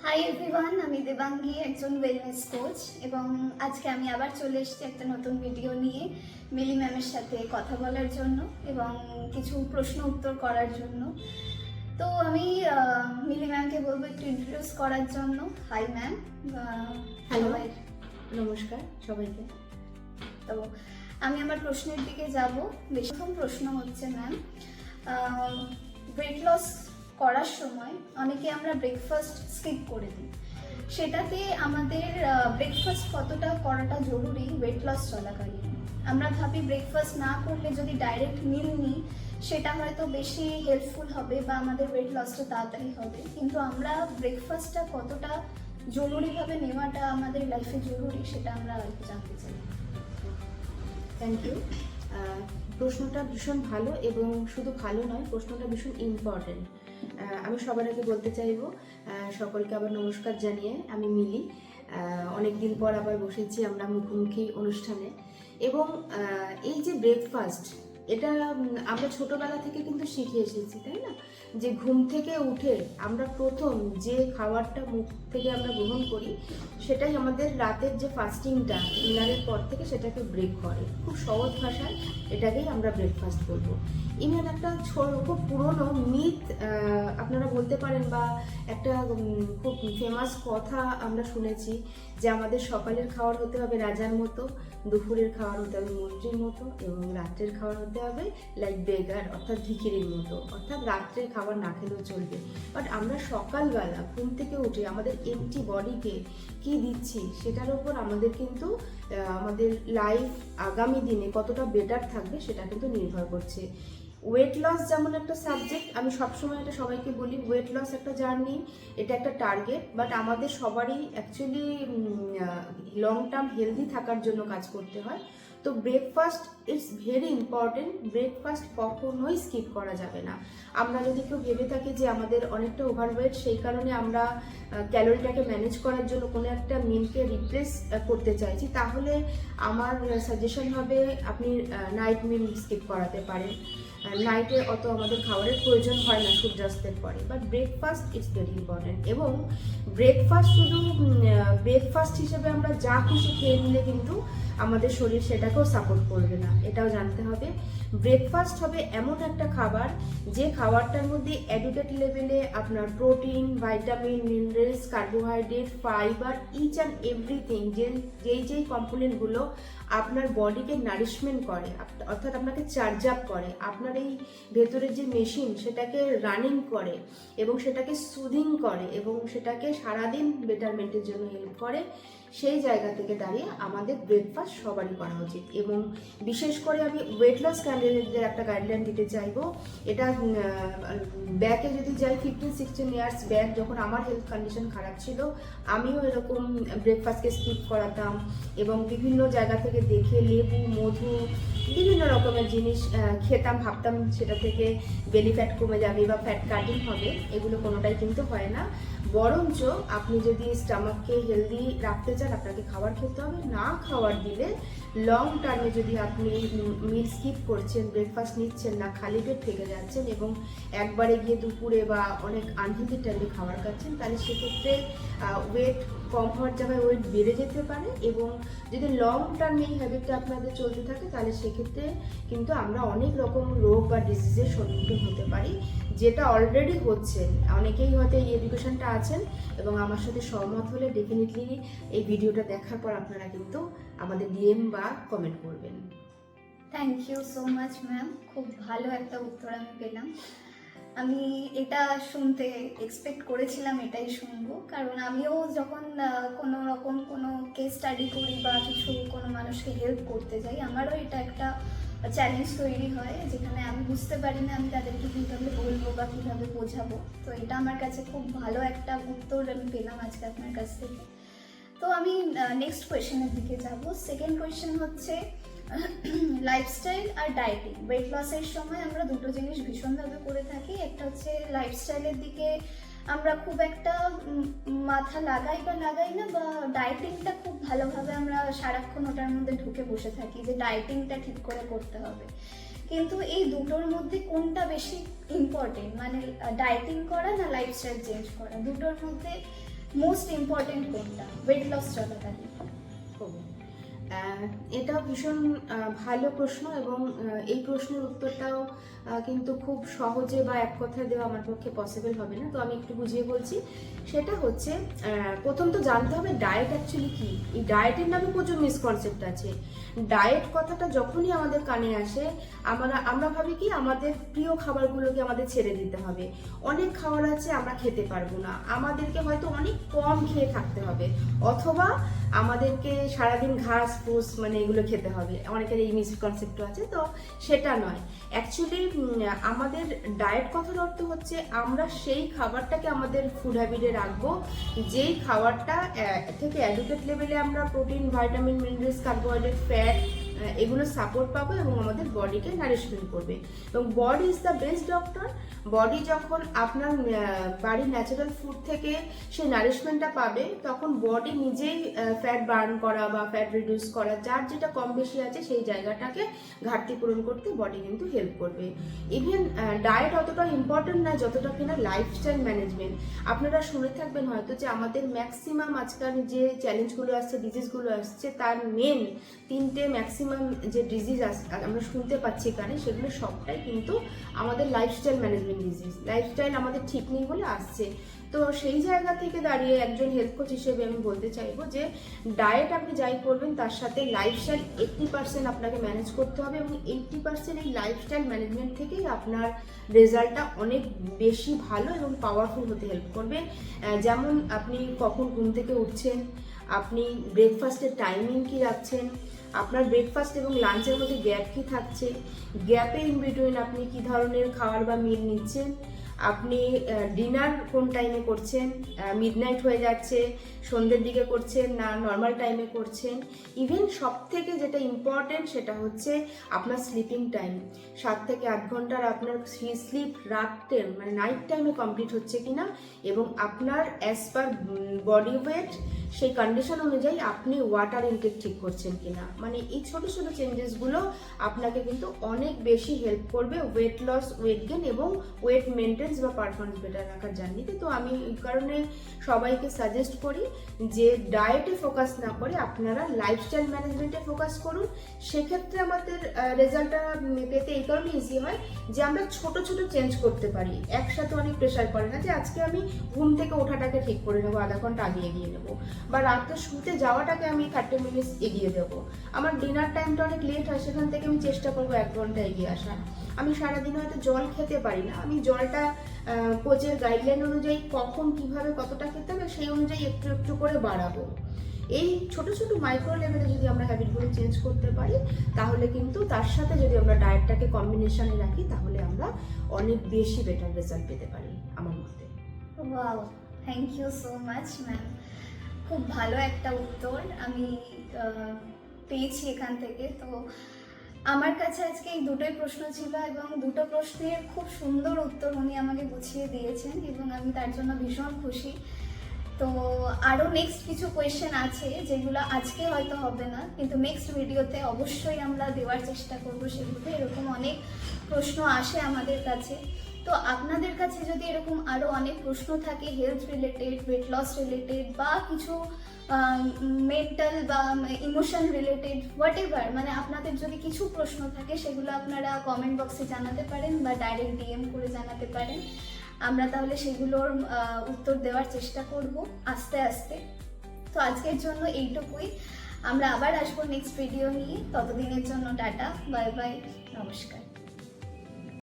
Hi everyone, আমি দেবাঙ্গী, একজন wellness coach, এবং আজকে আমি আবার চলে এসেছি একটা নতুন ভিডিও নিয়ে মিলি ম্যামের সাথে কথা বলার জন্য এবং কিছু প্রশ্ন উত্তর করার জন্য। তো আমি মিলি ম্যামকে বলবো একটু ইন্ট্রোডিউস করার জন্য। Hi ma'am. হ্যালো, নমস্কার সবাইকে। তো আমি আমার প্রশ্নের দিকে যাব। প্রথম প্রশ্ন হচ্ছে ম্যাম, ওয়েট লস করার সময় অনেকে আমরা ব্রেকফাস্ট স্কিপ করে দিই, সেটাতে আমাদের ব্রেকফাস্ট কতটা করাটা জরুরি ওয়েট লস চলাকালীন? আমরা ভাবি ব্রেকফাস্ট না করলে যদি ডাইরেক্ট মিল নিই সেটা হয়তো বেশি হেল্পফুল হবে বা আমাদের ওয়েট লসটা তাড়াতাড়ি হবে, কিন্তু আমরা ব্রেকফাস্টটা কতটা জরুরিভাবে নেওয়াটা আমাদের লাইফে জরুরি সেটা আমরা জানতে চাই। Thank you. প্রশ্নটা ভীষণ ভালো এবং শুধু ভালো নয়, প্রশ্নটা ভীষণ ইম্পর্টেন্ট। আমি সবার আগে বলতে চাইব সকলকে আবার নমস্কার জানিয়ে আমি মিলি। অনেক দিন পর আবার বসেছি আমরা মুখোমুখি অনুষ্ঠানে। এবং এই যে ব্রেকফাস্ট, এটা আমরা ছোটবেলা থেকে কিন্তু শিখে এসেছি, তাই না? যে ঘুম থেকে উঠে আমরা প্রথম যে খাবারটা মুখ থেকে আমরা গ্রহণ করি সেটাই আমাদের রাতের যে ফাস্টিংটা ডিনারের পর থেকে সেটাকে ব্রেক করে। খুব সহজ ভাষায় এটাকেই আমরা ব্রেকফাস্ট বলবো। ইভেন একটা খুব পুরনো মিথ আপনারা বলতে পারেন, বা একটা খুব ফেমাস কথা আমরা শুনেছি যে আমাদের সকালের খাবার হতে হবে রাজার মতো, দুপুরের খাবার হতে হবে মন্ত্রীর মতো, এবং রাত্রের খাবার হতে হবে লাইক বেগার অর্থাৎ ভিখিরির মতো, অর্থাৎ রাত্রের খাবার না খেলেও চলবে। বাট আমরা সকালবেলা ঘুম থেকে উঠে আমাদের এমটি বডিকে কি দিচ্ছি সেটার উপর আমাদের কিন্তু আমাদের লাইফ আগামী দিনে কতটা বেটার থাকবে সেটা কিন্তু নির্ভর করছে। ওয়েট লস যেমন একটা সাবজেক্ট, আমি সবসময় এটা সবাইকে বলি, ওয়েট লস একটা জার্নি, এটা একটা টার্গেট, বাট আমাদের সবারই অ্যাকচুয়ালি লং টার্ম হেলদি থাকার জন্য কাজ করতে হয়। তো breakfast it's very important. Breakfast কখনোই স্কিপ করা যাবে না। আমরা যদি কেউ ভেবে থাকি যে আমাদের অনেকটা ওভারওয়েট, সেই কারণে আমরা ক্যালোরিটাকে ম্যানেজ করার জন্য কোনো একটা মিলকে রিপ্লেস করতে চাইছি, তাহলে আমার সাজেশন হবে আপনি নাইট মিল স্কিপ করাতে পারেন। নাইটে অত আমাদের খাবারের প্রয়োজন হয় না সূর্যাস্তের পরে, but breakfast it's very important. এবং ব্রেকফাস্ট শুধু ব্রেকফাস্ট হিসেবে আমরা যা খুশি খেয়ে নিলে কিন্তু আমাদের শরীর সেটাকেও সাপোর্ট করবে না, এটাও জানতে হবে। ব্রেকফাস্ট হবে এমন একটা খাবার যে খাবারটার মধ্যে অ্যাডিকুয়েট লেভেলে আপনার protein, vitamin, minerals, carbohydrate, fibre, each and everything, যেই কম্পোনেন্টগুলো আপনার বডিকে নারিশমেন্ট করে, অর্থাৎ আপনাকে চার্জ আপ করে, আপনার এই ভেতরের যে মেশিন সেটাকে রানিং করে এবং সেটাকে সুদিং করে এবং সেটাকে সারাদিন বেটারমেন্টের জন্য হেল্প করে, সেই জায়গা থেকে দাঁড়িয়ে আমাদের ব্রেকফাস্ট সবারই করা উচিত। এবং বিশেষ করে আমি ওয়েট লস ক্যান্ডিডেটদের একটা গাইডলাইন দিতে চাইবো। এটা ব্যাকে যদি যাই 15-16 ইয়ার্স ব্যাক, যখন আমার হেলথ কন্ডিশন খারাপ ছিল, আমিও এরকম ব্রেকফাস্টকে স্কিপ করাতাম এবং বিভিন্ন জায়গা থেকে দেখে লেবু, মধু, বিভিন্ন রকমের জিনিস খেতাম, ভাবতাম সেটা থেকে বেলি ফ্যাট কমে যাবে বা ফ্যাট কাটিং হবে। এগুলো কোনোটাই কিন্তু হয় না। বরঞ্চ আপনি যদি স্টামাককে হেলদি রাখতে চান, আপনাকে খাবার খেতে হবে। না খাবার দিলে লং টার্মে যদি আপনি মিল স্কিপ করছেন, ব্রেকফাস্ট নিচ্ছেন না, খালি পেট থেকে যাচ্ছেন এবং একবারে গিয়ে দুপুরে বা অনেক আনহেলদি টাইমে খাবার খাচ্ছেন, তাহলে সেক্ষেত্রে ওয়েট কম হওয়ার জায়গায় ওয়েট বেড়ে যেতে পারে। এবং যদি লং টার্মে এই হ্যাবিটটা আপনাদের চলতে থাকে, তাহলে সেক্ষেত্রে কিন্তু আমরা অনেক রকম রোগ বা ডিজিজের সম্মুখীন হতে পারি, যেটা অলরেডি হচ্ছে। অনেকেই হয়তো এই এডুকেশনটা আছেন এবং আমার সাথে সহমত হলে ডেফিনেটলি এই ভিডিওটা দেখার পর আপনারা কিন্তু আমাদের ডিএম বা কমেন্ট করবেন। Thank you so much ma'am, খুব ভালো একটা উত্তর আমি পেলাম। আমি এটা শুনতে এক্সপেক্ট করেছিলাম, এটাই শুনবো, কারণ আমিও যখন কোনো রকম কোনো কেস স্টাডি করি বা কিছু কোনো মানুষকে হেল্প করতে যাই, আমারও এটা একটা চ্যালেঞ্জ তৈরি হয়, যেখানে আমি বুঝতে পারি না আমি তাদেরকে কীভাবে বলবো বা কীভাবে বোঝাবো। তো এটা আমার কাছে খুব ভালো একটা উত্তর আমি পেলাম আজকে আপনার কাছ থেকে। তো আমি নেক্সট কোয়েশ্চেনের দিকে যাব। সেকেন্ড কোয়েশ্চেন হচ্ছে লাইফস্টাইল আর ডায়েটিং। ওয়েট লসের সময় আমরা দুটো জিনিস ভীষণভাবে করে থাকি। একটা হচ্ছে লাইফস্টাইলের দিকে আমরা খুব একটা মাথা লাগাই না, বা ডায়েটিংটা খুব ভালোভাবে আমরা সারাক্ষণ ওটার মধ্যে ঢুকে বসে থাকি যে ডায়েটিংটা ঠিক করে করতে হবে। কিন্তু এই দুটোর মধ্যে কোনটা বেশি ইম্পর্টেন্ট, মানে ডায়েটিং করা না লাইফস্টাইল চেঞ্জ করা? দুটোর মধ্যে মোস্ট ইম্পর্টেন্ট কোনটা ওয়েট লস চলাকালীন? এটা ভীষণ ভালো প্রশ্ন, এবং এই প্রশ্নের উত্তরটাও কিন্তু খুব সহজে বা এক কথায় দেওয়া আমার পক্ষে পসিবল হবে না, তো আমি একটু বুঝিয়ে বলছি। সেটা হচ্ছে, প্রথম তো জানতে হবে ডায়েট অ্যাকচুয়ালি কি। এই ডায়েটের নামে প্রচুর মিসকনসেপ্ট আছে। ডায়েট কথাটা যখনই আমাদের কানে আসে, আমরা ভাবি কি আমাদের প্রিয় খাবারগুলোকে আমাদের ছেড়ে দিতে হবে। অনেক খাবার আছে আমরা খেতে পারবো না, আমাদেরকে হয়তো অনেক কম খেয়ে থাকতে হবে, অথবা আমাদেরকে সারাদিন ঘাস ফুস মানে এগুলো খেতে হবে। অনেকের এই মিসকনসেপ্ট আছে, তো সেটা নয়। অ্যাকচুয়ালি আমাদের ডায়েট কথার অর্থ হচ্ছে আমরা সেই খাবারটাকে আমাদের ফুড হ্যাবিটে রাখবো যেই খাবারটা থেকে অ্যাডুকেট লেভেলে আমরা protein, vitamin, minerals, carbohydrate, fat এগুলো সাপোর্ট পাবো এবং আমাদের বডিকে নারিশমেন্ট করবে। এবং body is the best doctor. Body যখন আপনার বাড়ির ন্যাচারাল ফুড থেকে সেই নারিশমেন্টটা পাবে, তখন বডি নিজেই ফ্যাট বার্ন করা বা ফ্যাট রিডিউস করা, যার যেটা কম বেশি আছে সেই জায়গাটাকে ঘাটতি পূরণ করতে বডি কিন্তু হেল্প করবে। ইভেন ডায়েট অতটা ইম্পর্টেন্ট না যতটা কিনা লাইফস্টাইল ম্যানেজমেন্ট। আপনারা শুনে থাকবেন হয়তো যে আমাদের ম্যাক্সিমাম আজকাল যে চ্যালেঞ্জগুলো আসছে, ডিজিজগুলো আসছে, তার মেন 3টে ম্যাক্সিমাম যে ডিজিজ আমরা শুনতে পাচ্ছি কানে, সেগুলো সবটাই কিন্তু আমাদের লাইফস্টাইল ম্যানেজমেন্ট ডিজিজ। লাইফস্টাইল আমাদের ঠিক নেই বলে আসছে। তো সেই জায়গা থেকে দাঁড়িয়ে একজন হেলথ কোচ হিসেবে আমি বলতে চাইবো যে ডায়েট আপনি যাই করবেন তার সাথে লাইফস্টাইল 80% আপনাকে ম্যানেজ করতে হবে, এবং 80% এই লাইফস্টাইল ম্যানেজমেন্ট থেকেই আপনার রেজাল্টটা অনেক বেশি ভালো এবং পাওয়ারফুল হতে হেল্প করবে। যেমন আপনি কখন ঘুম থেকে উঠছেন, আপনি ব্রেকফাস্টের টাইমিং কি রাখছেন, আপনার ব্রেকফাস্ট এবং লাঞ্চের মধ্যে গ্যাপ কি থাকছে, গ্যাপে ইন বিটুইন আপনি কি ধরনের খাবার বা মিল নিচ্ছেন, আপনি ডিনার কোন টাইমে করছেন, মিডনাইট হয়ে যাচ্ছে, সন্ধ্যের দিকে করছেন না নর্মাল টাইমে করছেন। ইভেন সব থেকে যেটা ইম্পর্টেন্ট সেটা হচ্ছে আপনার স্লিপিং টাইম। 7 থেকে 8 ঘন্টার আপনার স্লিপ রাতে মানে নাইট টাইমে কমপ্লিট হচ্ছে কিনা, এবং আপনার অ্যাজ পার বডি ওয়েট সেই কন্ডিশন অনুযায়ী আপনি ওয়াটার ইনটেক ঠিক করছেন কিনা। মানে এই ছোট ছোট চেঞ্জেসগুলো আপনাকে কিন্তু অনেক বেশি হেল্প করবে ওয়েট লস, ওয়েট গেন এবং ওয়েট মেনটেন্স বা পারফরমেন্স বেটার রাখার জার্নিতে। তো আমি এই কারণে সবাইকে সাজেস্ট করি যে ডায়েটে ফোকাস না করে আপনারা লাইফস্টাইল ম্যানেজমেন্টে ফোকাস করুন। সেক্ষেত্রে আমাদের রেজাল্টটা পেতে এই কারণে ইজি হয় যে আমরা ছোট ছোট চেঞ্জ করতে পারি, একসাথে অনেক প্রেশার পড়ে না যে আজকে আমি ঘুম থেকে ওঠাটাকে ঠিক করে নেবো, আধা ঘন্টা আগে এগিয়ে নেবো, বা রাত্রে শুতে যাওয়াটাকে আমি 30 মিনিট এগিয়ে দেবো। আমার ডিনার টাইমটা অনেক লেট হয়, সেখান থেকে আমি চেষ্টা করবো 1 ঘন্টা এগিয়ে আসার। আমি সারাদিন হয়তো জল খেতে পারি না, আমি জলটা কোচের গাইডলাইন অনুযায়ী কখন কিভাবে কতটা খেতে হবে সেই অনুযায়ী একটু একটু করে বাড়াবো। এই ছোট ছোট মাইক্রো লেভেলে যদি আমরা হ্যাবিটগুলো চেঞ্জ করতে পারি, তাহলে কিন্তু তার সাথে যদি আমরা ডায়েটটাকে কম্বিনেশনে রাখি, তাহলে আমরা অনেক বেশি বেটার রেজাল্ট পেতে পারি আমার মতে। Wow, thank you so much ma'am. খুব ভালো একটা উত্তর আমি পেয়েছি এখান থেকে। তো আমার কাছে আজকে এই দুটোই প্রশ্ন ছিল, এবং দুটো প্রশ্নের খুব সুন্দর উত্তর উনি আমাকে গুছিয়ে দিয়েছেন, এবং আমি তার জন্য ভীষণ খুশি। তো আরও নেক্সট কিছু কোয়েশ্চেন আছে যেগুলো আজকে হয়তো হবে না, কিন্তু নেক্সট ভিডিওতে অবশ্যই আমরা দেওয়ার চেষ্টা করবো সেগুলো। এরকম অনেক প্রশ্ন আসে আমাদের কাছে, তো আপনাদের কাছে যদি এরকম আরও অনেক প্রশ্ন থাকে health related, weight loss related, বা কিছু মেন্টাল বা ইমোশন রিলেটেড, হোয়াট এভার, মানে আপনাদের যদি কিছু প্রশ্ন থাকে সেগুলো আপনারা কমেন্ট বক্সে জানাতে পারেন বা ডাইরেক্ট ডিএম করে জানাতে পারেন। আমরা তাহলে সেগুলোর উত্তর দেওয়ার চেষ্টা করব আস্তে আস্তে। তো আজকের জন্য এইটুকুই, আমরা আবার আসবো নেক্সট ভিডিও নিয়ে। ততদিনের জন্য টাটা, বাই বাই, নমস্কার।